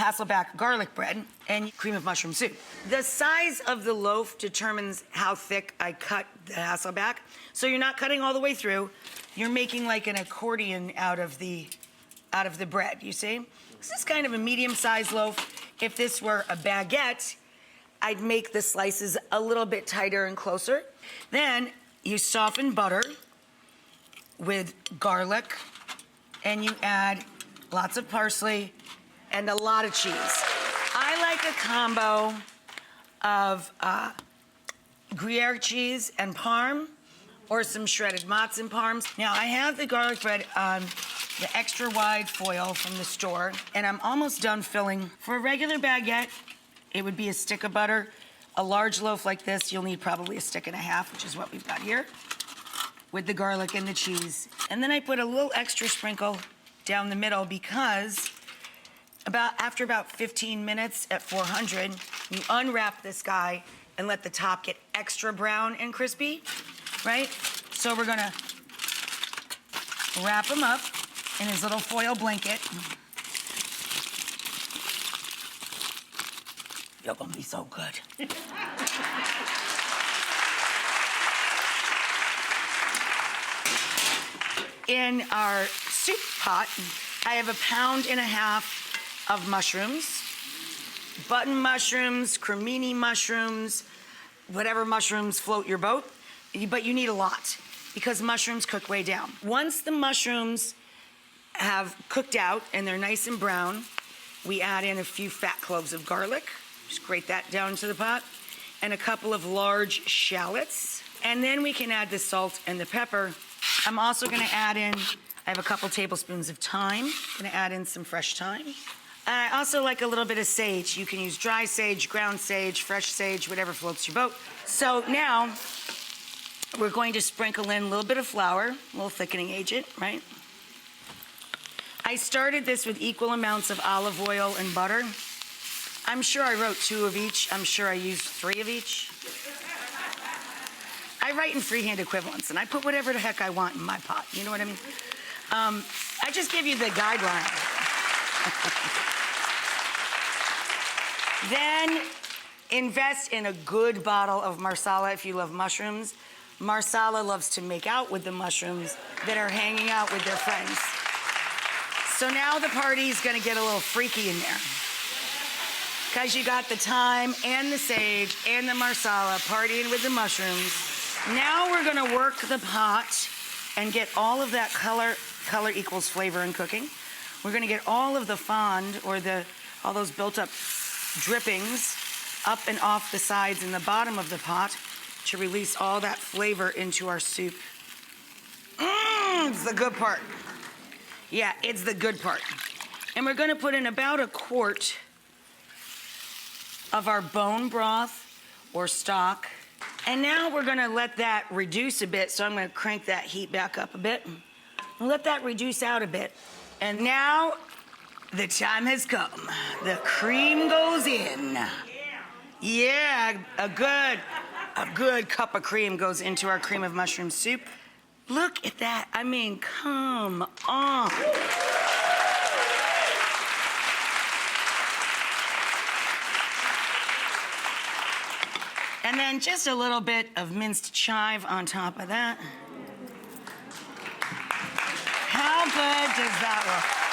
Hasselback garlic bread and cream of mushroom soup. The size of the loaf determines how thick I cut the Hasselback. So you're not cutting all the way through. You're making like an accordion out of the bread, you see? This is kind of a medium-sized loaf. If this were a baguette, I'd make the slices a little bit tighter and closer. Then you soften butter with garlic, and you add lots of parsley and a lot of cheese. I like a combo of Gruyere cheese and Parm, or some shredded mozz and Parms. Now, I have the garlic bread on the extra wide foil from the store, and I'm almost done filling. For a regular baguette, it would be a stick of butter. A large loaf like this, you'll need probably a stick and a half, which is what we've got here, with the garlic and the cheese. And then I put a little extra sprinkle down the middle because after about 15 minutes at 400, you unwrap this guy and let the top get extra brown and crispy, right? So we're gonna wrap him up in his little foil blanket. You're gonna be so good. In our soup pot, I have 1.5 pounds of mushrooms, button mushrooms, cremini mushrooms, whatever mushrooms float your boat, but you need a lot because mushrooms cook way down. Once the mushrooms have cooked out and they're nice and brown, we add in a few fat cloves of garlic, just grate that down into the pot, and a couple of large shallots. And then we can add the salt and the pepper. I'm also gonna add in, I have a couple tablespoons of thyme. Gonna add in some fresh thyme. I also like a little bit of sage. You can use dry sage, ground sage, fresh sage, whatever floats your boat. So now, we're going to sprinkle in a little bit of flour, a little thickening agent, right? I started this with equal amounts of olive oil and butter. I'm sure I wrote 2 of each. I'm sure I used 3 of each. I write in freehand equivalents, and I put whatever the heck I want in my pot. You know what I mean? I just give you the guideline. Then invest in a good bottle of marsala if you love mushrooms. Marsala loves to make out with the mushrooms that are hanging out with their friends. So now the party's gonna get a little freaky in there. Because you got the thyme and the sage and the marsala partying with the mushrooms. Now we're gonna work the pot and get all of that color equals flavor in cooking. We're gonna get all of the fond, or all those built up drippings up and off the sides and the bottom of the pot to release all that flavor into our soup. It's the good part. Yeah, it's the good part. And we're gonna put in about 1/4 of our bone broth or stock. And now we're gonna let that reduce a bit, so I'm gonna crank that heat back up a bit and let that reduce out a bit. And now the time has come. The cream goes in. Yeah, a good cup of cream goes into our cream of mushroom soup. Look at that. I mean, come on. And then just a little bit of minced chive on top of that. How good does that look?